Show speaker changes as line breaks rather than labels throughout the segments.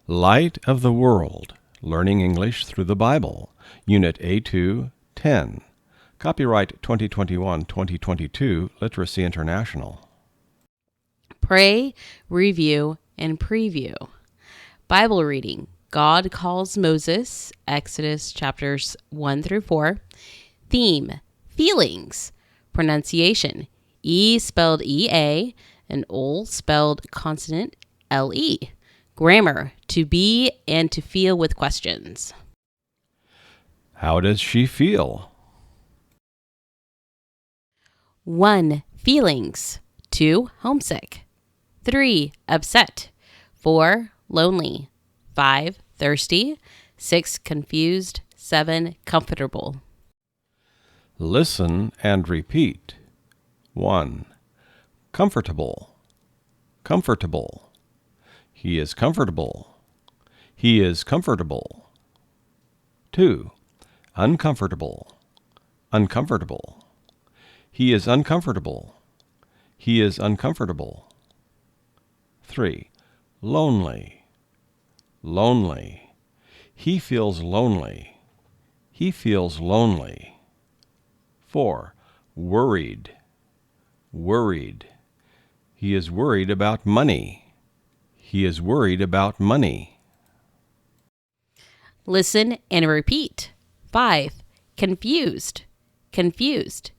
Light of the World, Learning English Through the Bible, Unit A2, 10. Copyright 2021-2022, Literacy International.
Pray, review, and preview. Bible reading. God calls Moses, Exodus chapters 1 through 4. Theme, feelings. Pronunciation, E spelled E-A and O spelled consonant L-E. Grammar, to be and to feel with questions.
How does she feel?
1. Feelings. 2. Homesick. 3. Upset. 4. Lonely. 5. Thirsty. 6. Confused. 7. Comfortable.
Listen and repeat. 1. Comfortable. Comfortable. He is comfortable. He is comfortable. 2. Uncomfortable. Uncomfortable. He is uncomfortable. He is uncomfortable. 3. Lonely. Lonely. He feels lonely. He feels lonely. 4. Worried. Worried. He is worried about money. He is worried about money.
Listen and repeat. 5. Confused. Confused.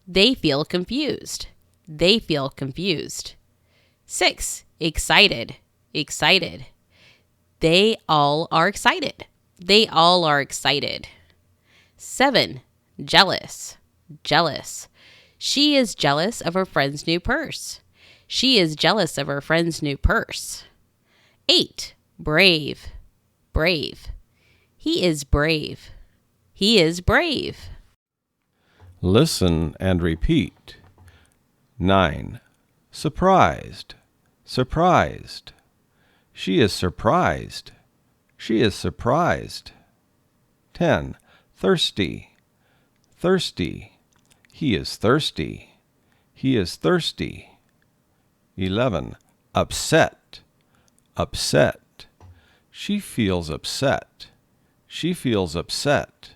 They feel confused. They feel confused. 6. Excited. Excited. They all are excited. They all are excited. 7. Jealous. Jealous. She is jealous of her friend's new purse. She is jealous of her friend's new purse. 8. Brave. Brave. He is brave. He is brave.
Listen and repeat. 9. Surprised. Surprised. She is surprised. She is surprised. 10. Thirsty. Thirsty. He is thirsty. He is thirsty. 11. Upset. Upset. She feels upset. She feels upset.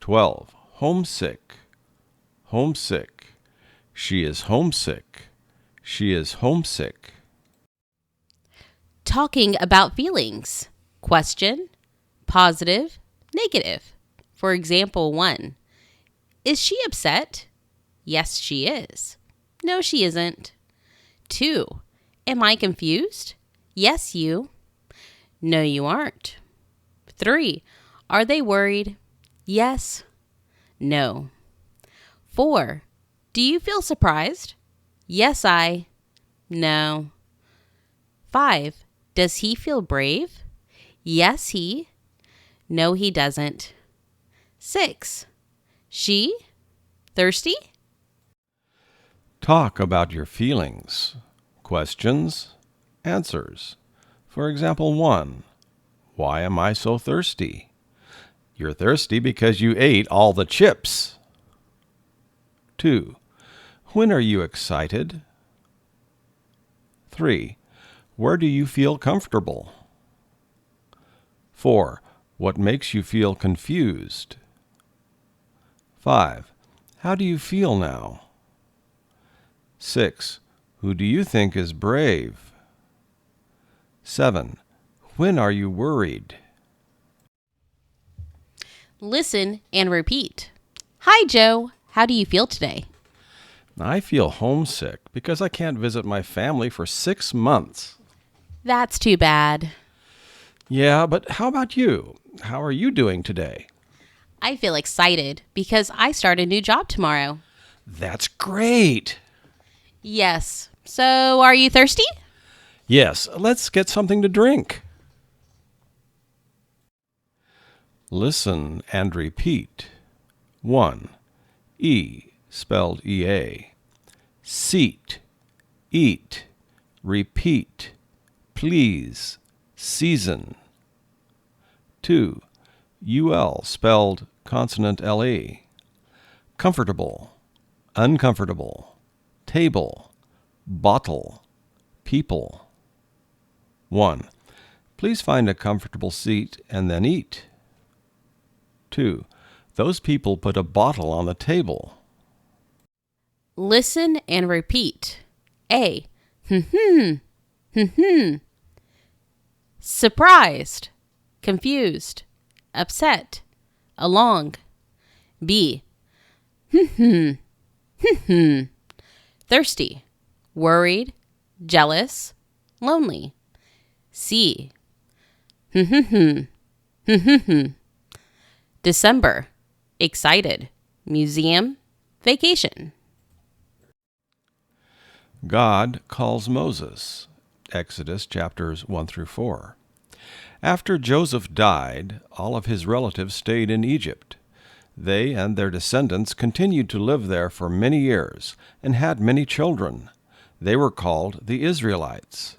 12. Homesick. Homesick. She is homesick. She is homesick.
Talking about feelings. Question, positive, negative. For example, 1. Is she upset? Yes, she is. No, she isn't. 2. Am I confused? Yes, you. No, you aren't. 3. Are they worried? Yes. No. 4. Do you feel surprised? Yes, I. No. 5. Does he feel brave? Yes, he. No, he doesn't. 6. She? Thirsty?
Talk about your feelings. Questions, answers. For example, 1. Why am I so thirsty? You're thirsty because you ate all the chips. 2. When are you excited? 3. Where do you feel comfortable? 4. What makes you feel confused? 5. How do you feel now? 6. Who do you think is brave? 7. When are you worried?
Listen and repeat. Hi, Joe. How do you feel today?
I feel homesick because I can't visit my family for 6 months.
That's too bad.
Yeah, but how about you? How are you doing today?
I feel excited because I start a new job tomorrow.
That's great.
Yes. So, are you thirsty?
Yes, let's get something to drink. Listen and repeat. 1. E spelled E-A. Seat. Eat. Repeat. Please. Season. 2. U-L spelled consonant L-E. Comfortable. Uncomfortable. Table. Bottle. People. 1. Please find a comfortable seat and then eat. 2. Those people put a bottle on the table.
Listen and repeat. A. Surprised, confused, upset, along. B. Thirsty, worried, jealous, lonely. C. December, excited, museum, vacation.
God calls Moses. Exodus chapters 1 through 4. After Joseph died, all of his relatives stayed in Egypt. They and their descendants continued to live there for many years and had many children. They were called the Israelites.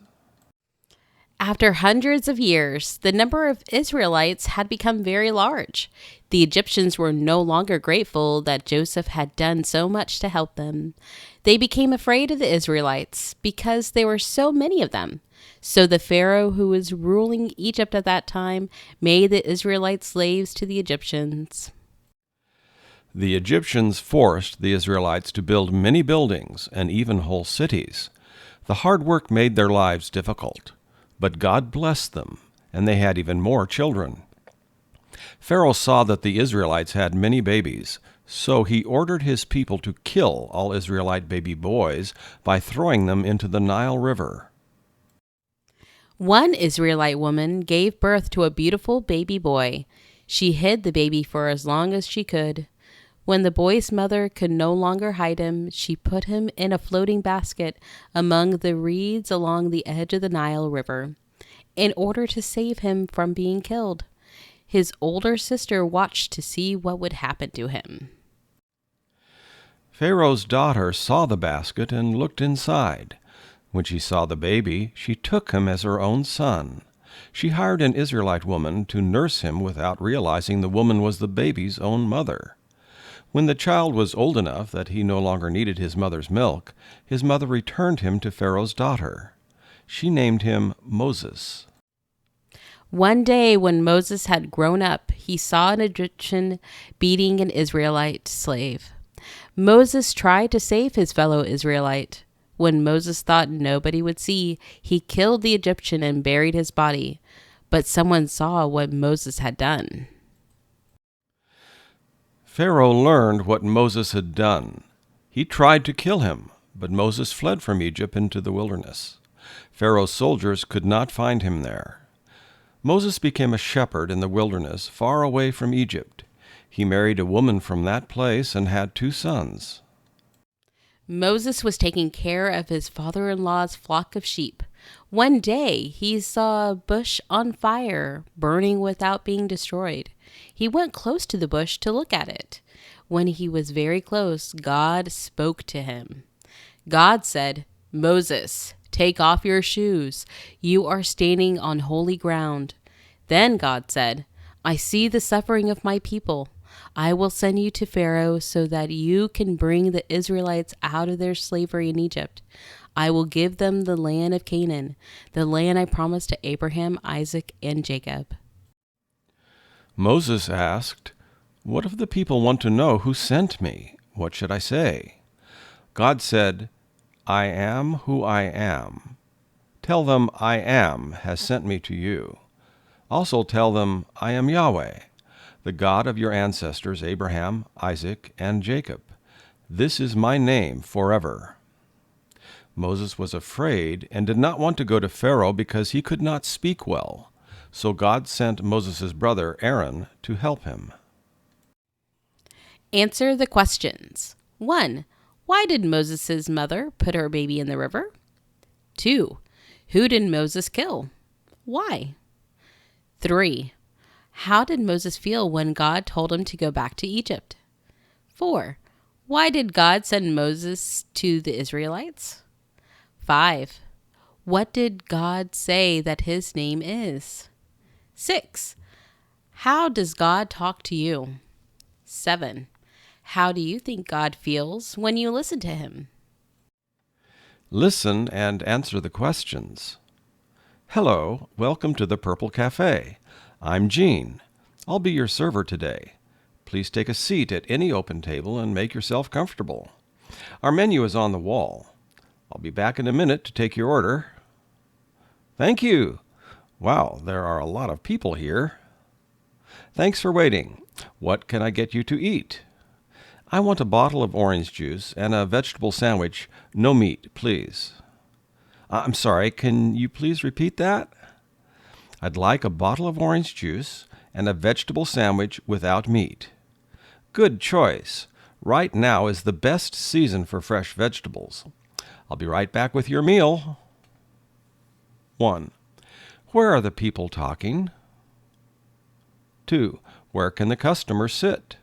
After hundreds of years, the number of Israelites had become very large. The Egyptians were no longer grateful that Joseph had done so much to help them. They became afraid of the Israelites because there were so many of them. So the Pharaoh who was ruling Egypt at that time made the Israelites slaves to the Egyptians.
The Egyptians forced the Israelites to build many buildings and even whole cities. The hard work made their lives difficult. But God blessed them, and they had even more children. Pharaoh saw that the Israelites had many babies, so he ordered his people to kill all Israelite baby boys by throwing them into the Nile River.
One Israelite woman gave birth to a beautiful baby boy. She hid the baby for as long as she could. When the boy's mother could no longer hide him, she put him in a floating basket among the reeds along the edge of the Nile River, in order to save him from being killed. His older sister watched to see what would happen to him.
Pharaoh's daughter saw the basket and looked inside. When she saw the baby, she took him as her own son. She hired an Israelite woman to nurse him without realizing the woman was the baby's own mother. When the child was old enough that he no longer needed his mother's milk, his mother returned him to Pharaoh's daughter. She named him Moses.
One day when Moses had grown up, he saw an Egyptian beating an Israelite slave. Moses tried to save his fellow Israelite. When Moses thought nobody would see, he killed the Egyptian and buried his body. But someone saw what Moses had done.
Pharaoh learned what Moses had done. He tried to kill him, but Moses fled from Egypt into the wilderness. Pharaoh's soldiers could not find him there. Moses became a shepherd in the wilderness, far away from Egypt. He married a woman from that place and had 2 sons.
Moses was taking care of his father-in-law's flock of sheep. One day he saw a bush on fire, burning without being destroyed. He went close to the bush to look at it. When he was very close, God spoke to him. God said, "Moses, take off your shoes. You are standing on holy ground." Then God said, "I see the suffering of my people. I will send you to Pharaoh so that you can bring the Israelites out of their slavery in Egypt. I will give them the land of Canaan, the land I promised to Abraham, Isaac, and Jacob."
Moses asked, "What if the people want to know who sent me? What should I say?" God said, "I am who I am. Tell them I am has sent me to you. Also tell them I am Yahweh, the God of your ancestors Abraham, Isaac, and Jacob. This is my name forever." Moses was afraid and did not want to go to Pharaoh because he could not speak well. So God sent Moses' brother Aaron to help him.
Answer the questions. 1. Why did Moses' mother put her baby in the river? 2. Who did Moses kill? Why? 3. How did Moses feel when God told him to go back to Egypt? 4. Why did God send Moses to the Israelites? 5. What did God say that his name is? 6. How does God talk to you? 7. How do you think God feels when you listen to him?
Listen and answer the questions. Hello, welcome to the Purple Cafe. I'm Gene. I'll be your server today. Please take a seat at any open table and make yourself comfortable. Our menu is on the wall. I'll be back in a minute to take your order. Thank you. Wow, there are a lot of people here. Thanks for waiting. What can I get you to eat? I want a bottle of orange juice and a vegetable sandwich. No meat, please. I'm sorry, can you please repeat that? I'd like a bottle of orange juice and a vegetable sandwich without meat. Good choice. Right now is the best season for fresh vegetables. I'll be right back with your meal. 1. Where are the people talking? 2. Where can the customer sit?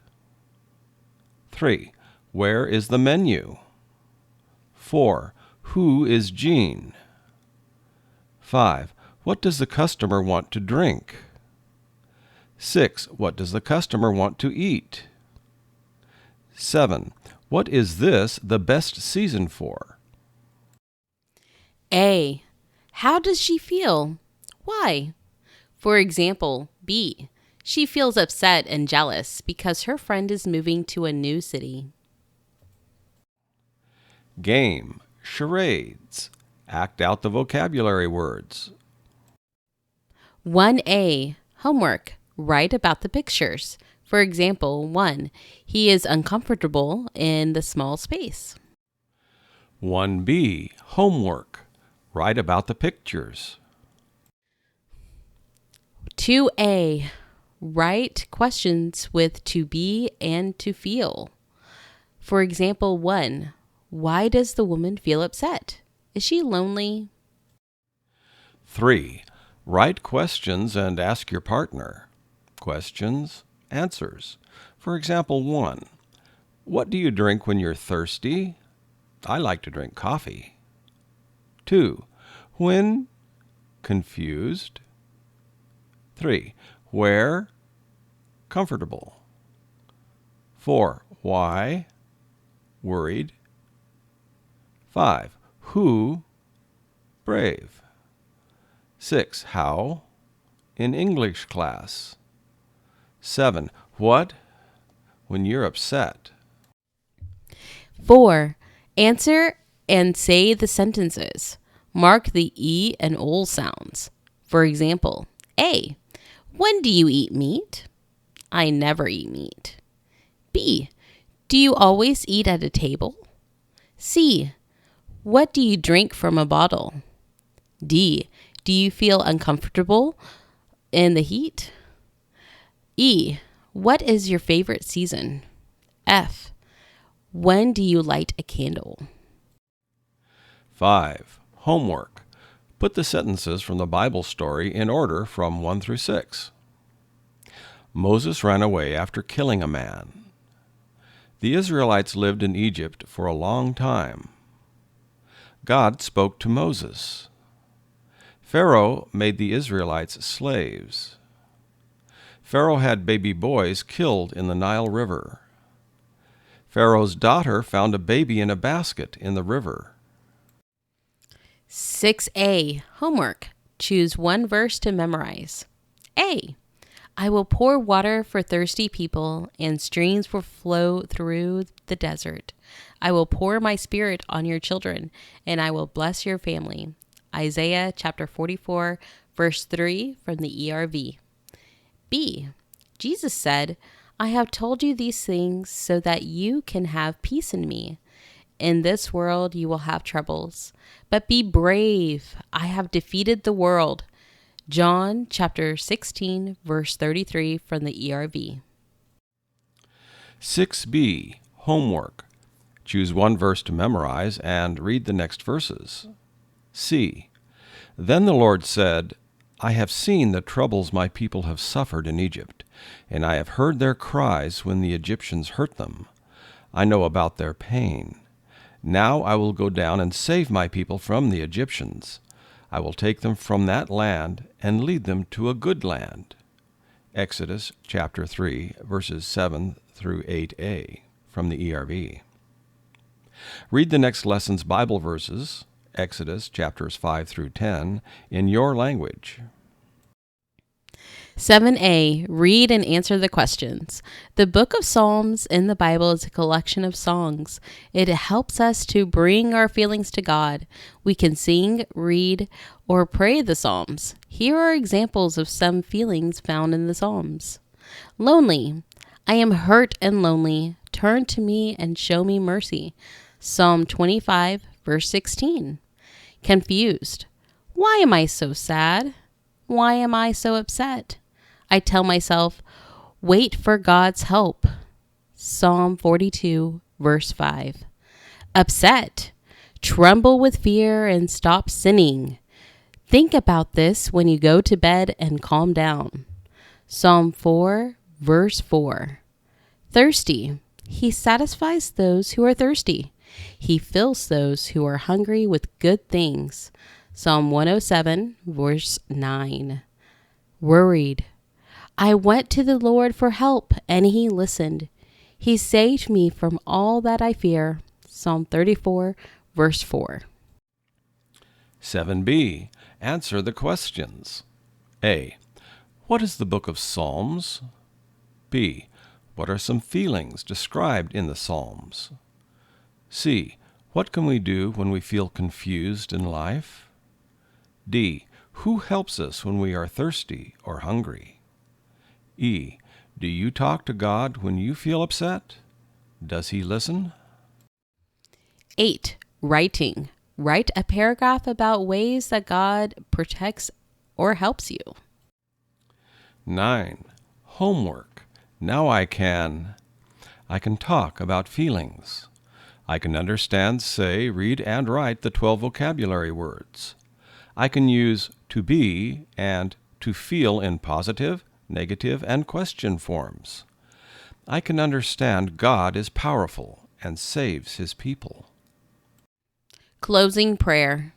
3. Where is the menu? 4. Who is Gene? 5. What does the customer want to drink? 6. What does the customer want to eat? 7. What is this the best season for?
A. How does she feel? Why? For example, B. She feels upset and jealous because her friend is moving to a new city.
Game. Charades. Act out the vocabulary words.
1A. Homework. Write about the pictures. For example, 1. He is uncomfortable in the small space.
1B. Homework. Write about the pictures.
2A. Write questions with to be and to feel. For example, 1. Why does the woman feel upset? Is she lonely?
3. Write questions and ask your partner. Questions, answers. For example, 1. What do you drink when you're thirsty? I like to drink coffee. 2. When? Confused. 3. Where? Comfortable. 4. Why? Worried. 5. Who? Brave. 6. How? In English class. 7. What? When you're upset.
4. Answer and say the sentences. Mark the E and ol sounds. For example, A. When do you eat meat? I never eat meat. B. Do you always eat at a table? C. What do you drink from a bottle? D. Do you feel uncomfortable in the heat? E. What is your favorite season? F. When do you light a candle?
5. Homework. Put the sentences from the Bible story in order from 1 through 6. Moses ran away after killing a man. The Israelites lived in Egypt for a long time. God spoke to Moses. Pharaoh made the Israelites slaves. Pharaoh had baby boys killed in the Nile River. Pharaoh's daughter found a baby in a basket in the river.
6A. Homework. Choose one verse to memorize. A. I will pour water for thirsty people, and streams will flow through the desert. I will pour my spirit on your children, and I will bless your family. Isaiah chapter 44, verse 3 from the ERV. B. Jesus said, I have told you these things so that you can have peace in me. In this world you will have troubles, but be brave. I have defeated the world. John chapter 16, verse 33 from the ERV.
6B. Homework. Choose one verse to memorize and read the next verses. C. Then the Lord said, I have seen the troubles my people have suffered in Egypt, and I have heard their cries when the Egyptians hurt them. I know about their pain. Now I will go down and save my people from the Egyptians. I will take them from that land and lead them to a good land. Exodus chapter 3, verses 7 through 8a from the ERV. Read the next lesson's Bible verses Exodus chapters 5 through 10, in your language.
7a. Read and answer the questions. The book of Psalms in the Bible is a collection of songs. It helps us to bring our feelings to God. We can sing, read, or pray the Psalms. Here are examples of some feelings found in the Psalms. Lonely. I am hurt and lonely. Turn to me and show me mercy. Psalm 25, verse 16. Confused. Why am I so sad? Why am I so upset? I tell myself, wait for God's help. Psalm 42, verse 5. Upset. Tremble with fear and stop sinning. Think about this when you go to bed and calm down. Psalm 4, verse 4. Thirsty. He satisfies those who are thirsty. He fills those who are hungry with good things. Psalm 107, verse 9. Worried. I went to the Lord for help, and he listened. He saved me from all that I fear. Psalm 34, verse 4.
7b. Answer the questions. A. What is the book of Psalms? B. What are some feelings described in the Psalms? C. What can we do when we feel confused in life? D. Who helps us when we are thirsty or hungry? E. Do you talk to God when you feel upset? Does he listen?
8. Writing. Write a paragraph about ways that God protects or helps you.
9. Homework. Now I can talk about feelings. I can understand, say, read, and write the 12 vocabulary words. I can use to be and to feel in positive, negative, and question forms. I can understand God is powerful and saves his people.
Closing prayer.